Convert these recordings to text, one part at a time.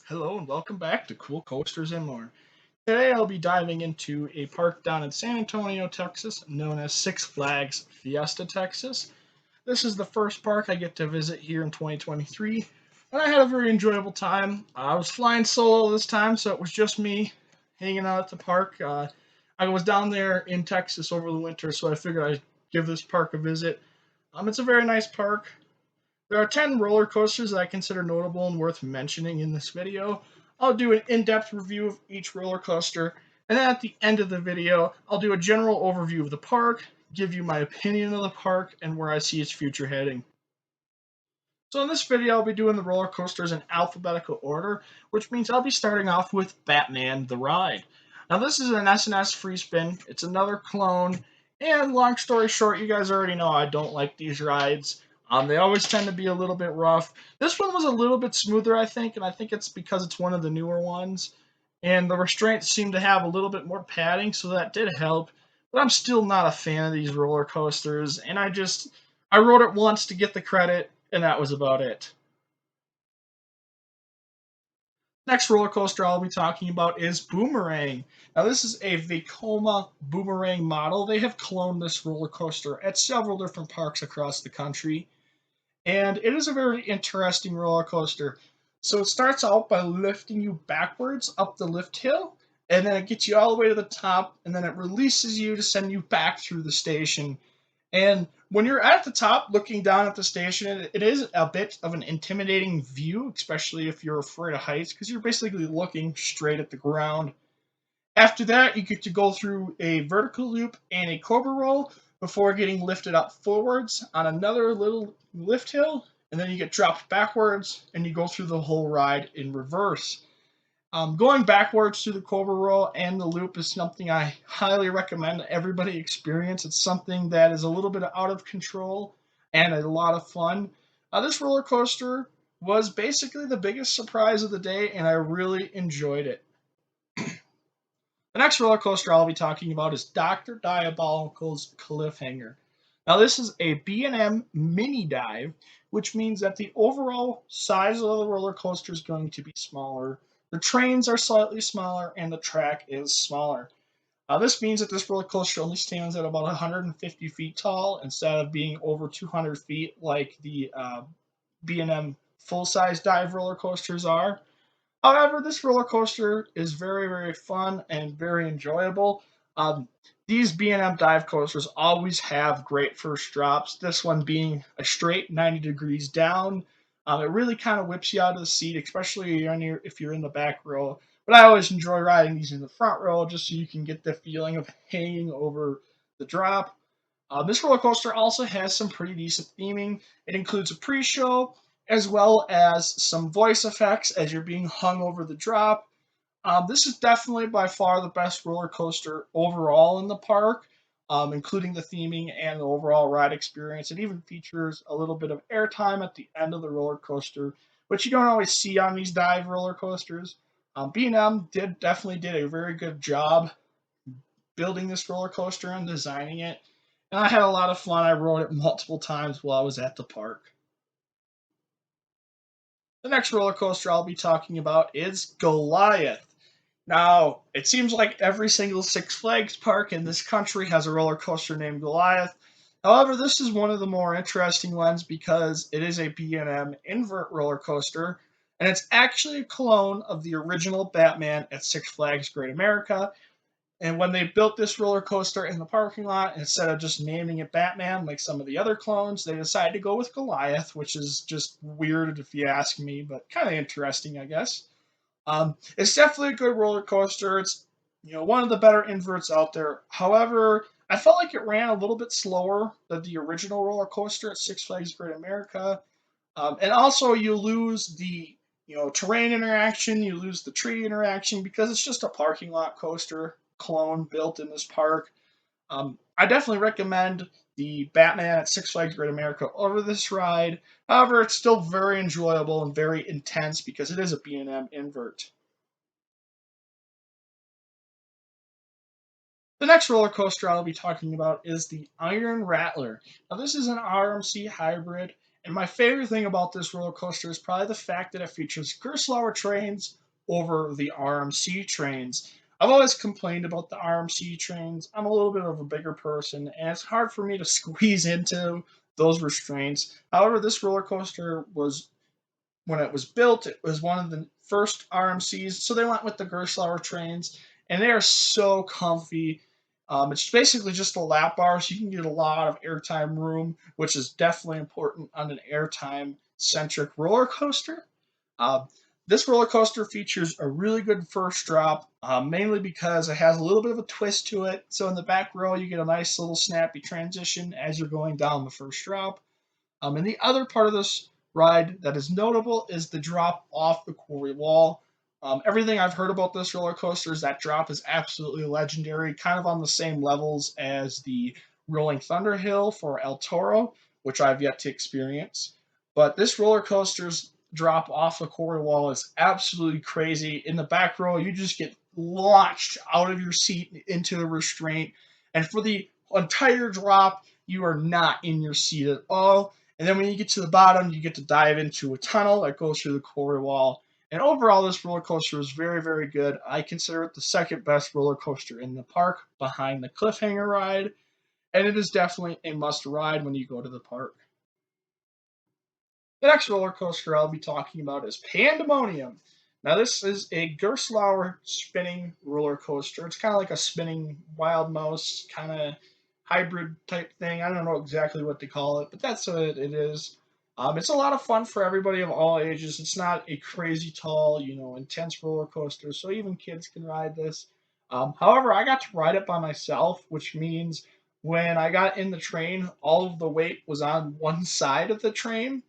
Hello and welcome back to Cool Coasters and More. Today I'll be diving into a park down in San Antonio, Texas, known as Six Flags Fiesta, Texas. This is the first park I get to visit here in 2023, and I had a very enjoyable time. I was flying solo this time, so it was just me hanging out at the park. I was down there in Texas over the winter, so I figured I'd give this park a visit. It's a very nice park. There are 10 roller coasters that I consider notable and worth mentioning in this video. I'll do an in-depth review of each roller coaster, and then at the end of the video, I'll do a general overview of the park, give you my opinion of the park, and where I see its future heading. So in this video, I'll be doing the roller coasters in alphabetical order, which means I'll be starting off with Batman the Ride. Now this is an SNS free spin. It's another clone, and long story short, you guys already know I don't like these rides. They always tend to be a little bit rough. This one was a little bit smoother, I think, and I think it's because it's one of the newer ones. And the restraints seem to have a little bit more padding, so that did help. But I'm still not a fan of these roller coasters, and I rode it once to get the credit, and that was about it. Next roller coaster I'll be talking about is Boomerang. Now, this is a Vekoma Boomerang model. They have cloned this roller coaster at several different parks across the country, and it is a very interesting roller coaster. So, it starts out by lifting you backwards up the lift hill, and then it gets you all the way to the top, and then it releases you to send you back through the station. And when you're at the top looking down at the station, it is a bit of an intimidating view, especially if you're afraid of heights, because you're basically looking straight at the ground. After that, you get to go through a vertical loop and a cobra roll before getting lifted up forwards on another little lift hill, and then you get dropped backwards and you go through the whole ride in reverse. Going backwards through the Cobra Roll and the loop is something I highly recommend everybody experience. It's something that is a little bit out of control and a lot of fun. This roller coaster was basically the biggest surprise of the day, and I really enjoyed it. The next roller coaster I'll be talking about is Dr. Diabolical's Cliffhanger. Now, this is a B&M mini dive, which means that the overall size of the roller coaster is going to be smaller. The trains are slightly smaller, and the track is smaller. This means that this roller coaster only stands at about 150 feet tall instead of being over 200 feet like the B&M full-size dive roller coasters are. However, this roller coaster is very, very fun and very enjoyable. These B&M dive coasters always have great first drops. This one being a straight 90 degrees down. It really kind of whips you out of the seat, especially if you're in the back row. But I always enjoy riding these in the front row just so you can get the feeling of hanging over the drop. This roller coaster also has some pretty decent theming. It includes a pre-show as well as some voice effects as you're being hung over the drop. This is definitely by far the best roller coaster overall in the park, including the theming and the overall ride experience. It even features a little bit of airtime at the end of the roller coaster, which you don't always see on these dive roller coasters. B&M definitely did a very good job building this roller coaster and designing it, and I had a lot of fun. I rode it multiple times while I was at the park. The next roller coaster I'll be talking about is Goliath. Now, it seems like every single Six Flags park in this country has a roller coaster named Goliath. However, this is one of the more interesting ones because it is a B&M invert roller coaster, and it's actually a clone of the original Batman at Six Flags Great America. And when they built this roller coaster in the parking lot, instead of just naming it Batman like some of the other clones, they decided to go with Goliath, which is just weird if you ask me, but kind of interesting, I guess. It's definitely a good roller coaster. It's one of the better inverts out there. However, I felt like it ran a little bit slower than the original roller coaster at Six Flags Great America. And also, you lose the terrain interaction, you lose the tree interaction because it's just a parking lot coaster clone built in this park. I definitely recommend the Batman at Six Flags Great America over this ride. However, it's still very enjoyable and very intense because it is a B&M invert. The next roller coaster I'll be talking about is the Iron Rattler. Now, this is an RMC hybrid, And my favorite thing about this roller coaster is probably the fact that it features Gerstlauer trains over the RMC trains. I've always complained about the RMC trains. I'm a little bit of a bigger person, and it's hard for me to squeeze into those restraints. However, this roller coaster was, when it was built, it was one of the first RMCs, so they went with the Gerstlauer trains, and they are so comfy. It's basically just a lap bar, so you can get a lot of airtime room, which is definitely important on an airtime centric roller coaster. Uh, this roller coaster features a really good first drop, mainly because it has a little bit of a twist to it. So in the back row, you get a nice little snappy transition as you're going down the first drop. And the other part of this ride that is notable is the drop off the quarry wall. Everything I've heard about this roller coaster is that drop is absolutely legendary, kind of on the same levels as the Rolling Thunder Hill for El Toro, which I've yet to experience. But this roller coaster's drop off the quarry wall is absolutely crazy. In the back row, you just get launched out of your seat into the restraint. And for the entire drop, you are not in your seat at all. And then when you get to the bottom, you get to dive into a tunnel that goes through the quarry wall. And overall, this roller coaster is very, very good. I consider it the second best roller coaster in the park behind the Cliffhanger ride. And it is definitely a must ride when you go to the park. The next roller coaster I'll be talking about is Pandemonium. Now, this is a Gerstlauer spinning roller coaster. It's kind of like a spinning wild mouse kind of hybrid type thing. I don't know exactly what to call it, but that's what it is. It's a lot of fun for everybody of all ages. It's not a crazy tall, intense roller coaster, so even kids can ride this. However, I got to ride it by myself, which means when I got in the train, all of the weight was on one side of the train,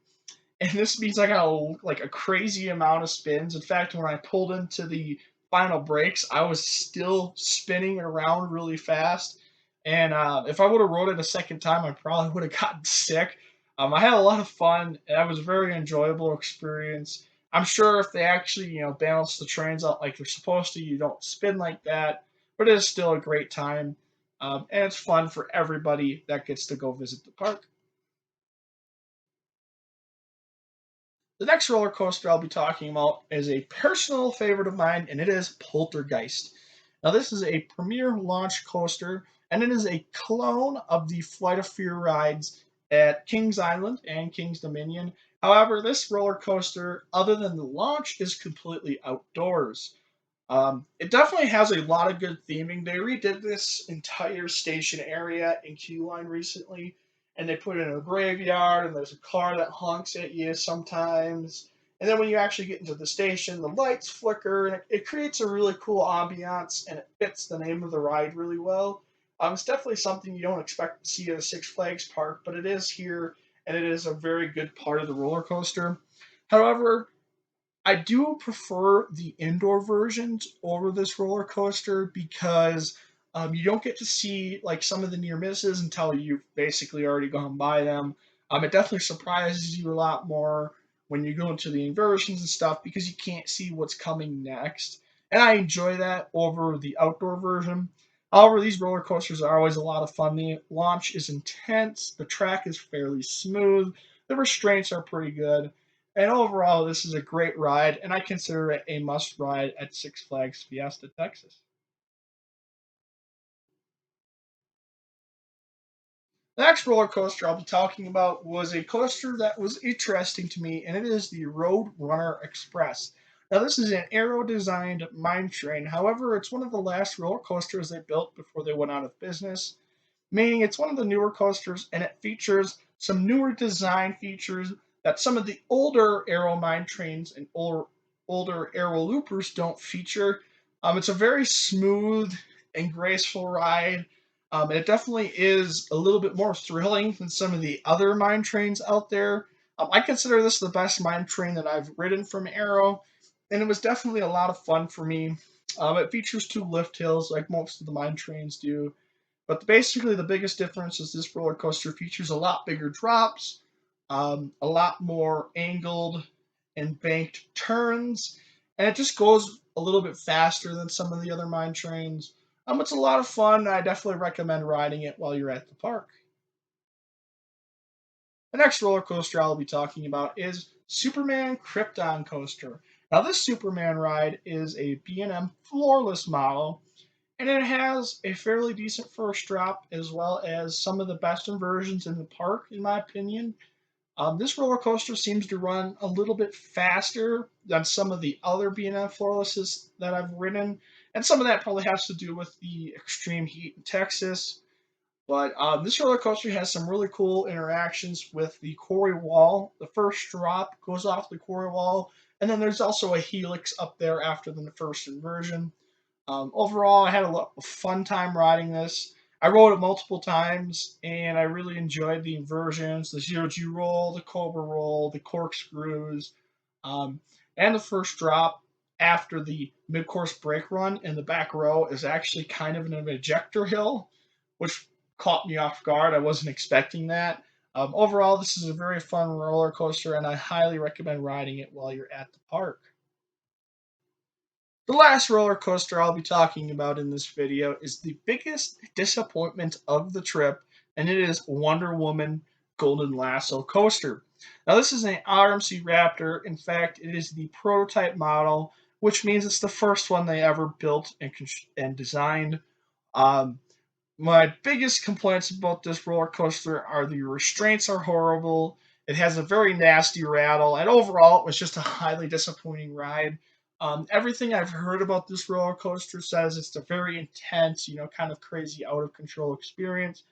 and this means I got like a crazy amount of spins. In fact, when I pulled into the final brakes, I was still spinning around really fast. And if I would have rode it a second time, I probably would have gotten sick. I had a lot of fun. And it was a very enjoyable experience. I'm sure if they actually, balance the trains out like they're supposed to, you don't spin like that. But it is still a great time. And it's fun for everybody that gets to go visit the park. The next roller coaster I'll be talking about is a personal favorite of mine, and it is Poltergeist. Now, this is a premier launch coaster, and it is a clone of the Flight of Fear rides at Kings Island and Kings Dominion. However, this roller coaster, other than the launch, is completely outdoors. It definitely has a lot of good theming. They redid this entire station area in Q Line recently, and they put in a graveyard, and there's a car that honks at you sometimes. And then when you actually get into the station, the lights flicker, and it creates a really cool ambiance, and it fits the name of the ride really well. It's definitely something you don't expect to see at a Six Flags park, but it is here, and it is a very good part of the roller coaster. However, I do prefer the indoor versions over this roller coaster because you don't get to see like some of the near misses until you've basically already gone by them. It definitely surprises you a lot more when you go into the inversions and stuff because you can't see what's coming next. And I enjoy that over the outdoor version. However, these roller coasters are always a lot of fun. The launch is intense, the track is fairly smooth, the restraints are pretty good. And overall, this is a great ride, and I consider it a must ride at Six Flags Fiesta, Texas. The next roller coaster I'll be talking about was a coaster that was interesting to me, and it is the Road Runner Express. Now, this is an aero designed mine train. However, it's one of the last roller coasters they built before they went out of business, meaning it's one of the newer coasters and it features some newer design features that some of the older aero mine trains and older aero loopers don't feature. It's a very smooth and graceful ride. It definitely is a little bit more thrilling than some of the other mine trains out there. I consider this the best mine train that I've ridden from Aero, and it was definitely a lot of fun for me. It features two lift hills like most of the mine trains do, but basically, the biggest difference is this roller coaster features a lot bigger drops, a lot more angled and banked turns, and it just goes a little bit faster than some of the other mine trains. It's a lot of fun. I definitely recommend riding it while you're at the park. The next roller coaster I'll be talking about is Superman Krypton Coaster. Now, this Superman ride is a B&M floorless model, and it has a fairly decent first drop as well as some of the best inversions in the park, in my opinion. This roller coaster seems to run a little bit faster than some of the other B&M floorlesses that I've ridden, and some of that probably has to do with the extreme heat in Texas. But this roller coaster has some really cool interactions with the quarry wall. The first drop goes off the quarry wall, and then there's also a helix up there after the first inversion. Overall, I had a lot of fun time riding this. I rode it multiple times, and I really enjoyed the inversions, the zero G roll, the cobra roll, the corkscrews, um, and the first drop after the mid-course brake run in the back row is actually kind of an ejector hill, which caught me off guard. I wasn't expecting that. Overall, this is a very fun roller coaster, and I highly recommend riding it while you're at the park. The last roller coaster I'll be talking about in this video is the biggest disappointment of the trip, and it is Wonder Woman Golden Lasso Coaster. Now, this is an RMC Raptor. In fact, it is the prototype model, which means it's the first one they ever built and designed. Um, my biggest complaints about this roller coaster are the restraints are horrible. It has a very nasty rattle, and overall, it was just a highly disappointing ride. Everything I've heard about this roller coaster says it's a very intense, kind of crazy, out of control experience.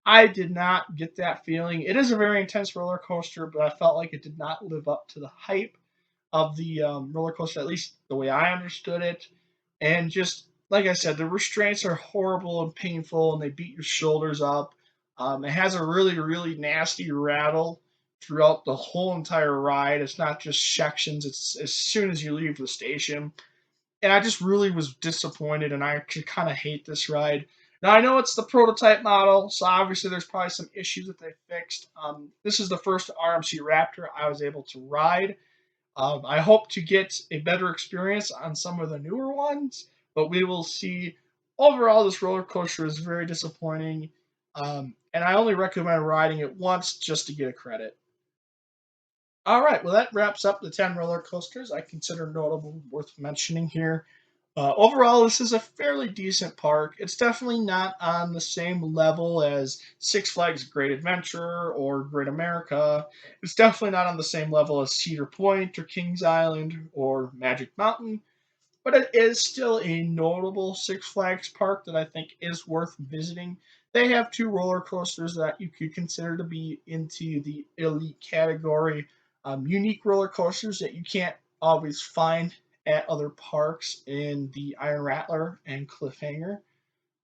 I did not get that feeling. It is a very intense roller coaster, but I felt like it did not live up to the hype of the roller coaster, at least the way I understood it. And just like I said, the restraints are horrible and painful, and they beat your shoulders up. It has a really, really nasty rattle throughout the whole entire ride. It's not just sections, it's as soon as you leave the station. And I just really was disappointed, and I kind of hate this ride. Now, I know it's the prototype model, so obviously there's probably some issues that they fixed. This is the first RMC Raptor I was able to ride. I hope to get a better experience on some of the newer ones, but we will see. Overall, this roller coaster is very disappointing, and I only recommend riding it once just to get a credit. All right, well, that wraps up the 10 roller coasters I consider notable, worth mentioning here. Overall, this is a fairly decent park. It's definitely not on the same level as Six Flags Great Adventure or Great America. It's definitely not on the same level as Cedar Point or Kings Island or Magic Mountain, but it is still a notable Six Flags park that I think is worth visiting. They have two roller coasters that you could consider to be into the elite category, unique roller coasters that you can't always find at other parks in the Iron Rattler and Cliffhanger.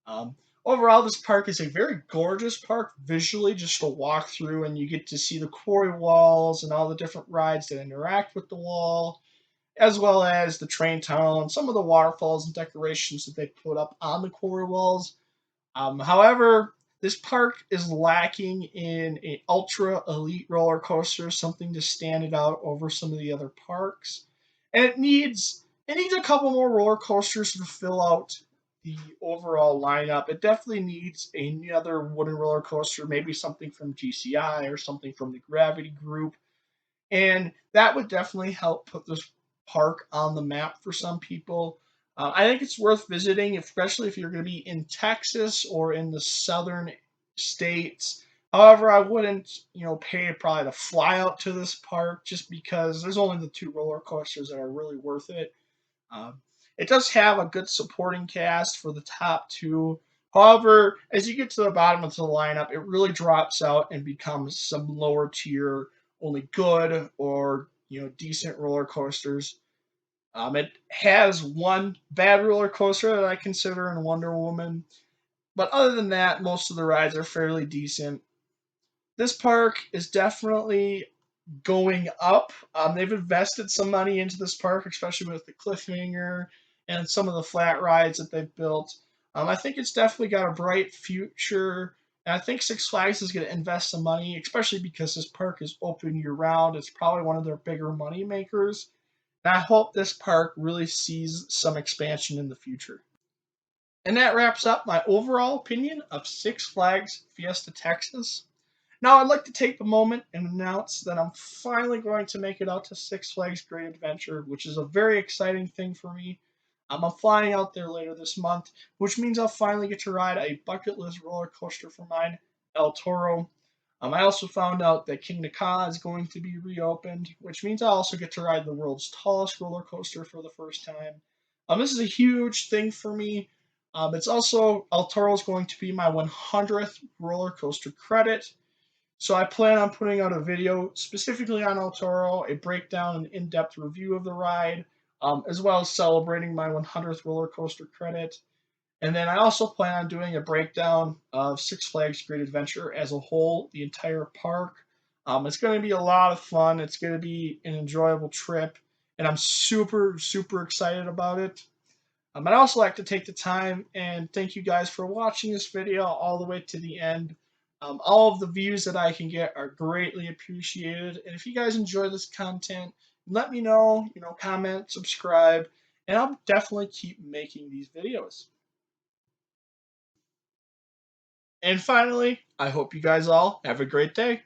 Um, Overall, this park is a very gorgeous park visually, just to walk through, and you get to see the quarry walls and all the different rides that interact with the wall, as well as the train tunnel and some of the waterfalls and decorations that they put up on the quarry walls. However, this park is lacking in an ultra elite roller coaster, something to stand it out over some of the other parks, and it needs a couple more roller coasters to fill out the overall lineup. It definitely needs another wooden roller coaster, maybe something from GCI or something from the Gravity Group, and that would definitely help put this park on the map for some people. I think it's worth visiting, especially if you're going to be in Texas or in the southern states. However, I wouldn't, pay probably to fly out to this park just because there's only the two roller coasters that are really worth it. Um, it does have a good supporting cast for the top two. However, as you get to the bottom of the lineup, it really drops out and becomes some lower tier, only good or decent roller coasters. It has one bad roller coaster that I consider in Wonder Woman, but other than that, most of the rides are fairly decent. This park is definitely going up. They've invested some money into this park, especially with the Cliffhanger and some of the flat rides that they've built. I think it's definitely got a bright future. And I think Six Flags is going to invest some money, especially because this park is open year round. It's probably one of their bigger money makers. And I hope this park really sees some expansion in the future. And that wraps up my overall opinion of Six Flags Fiesta Texas. Now, I'd like to take the moment and announce that I'm finally going to make it out to Six Flags Great Adventure, which is a very exciting thing for me. I'm flying out there later this month, which means I'll finally get to ride a bucket list roller coaster for mine, El Toro. I also found out that King Naka is going to be reopened, which means I also get to ride the world's tallest roller coaster for the first time. This is a huge thing for me. It's also El Toro is going to be my 100th roller coaster credit. So I plan on putting out a video specifically on El Toro, a breakdown and in-depth review of the ride, as well as celebrating my 100th roller coaster credit. And then I also plan on doing a breakdown of Six Flags Great Adventure as a whole, the entire park. It's going to be a lot of fun. It's going to be an enjoyable trip, and I'm super, super excited about it. I'd also like to take the time and thank you guys for watching this video all the way to the end. All of the views that I can get are greatly appreciated. And if you guys enjoy this content, let me know, comment, subscribe, and I'll definitely keep making these videos. And finally, I hope you guys all have a great day.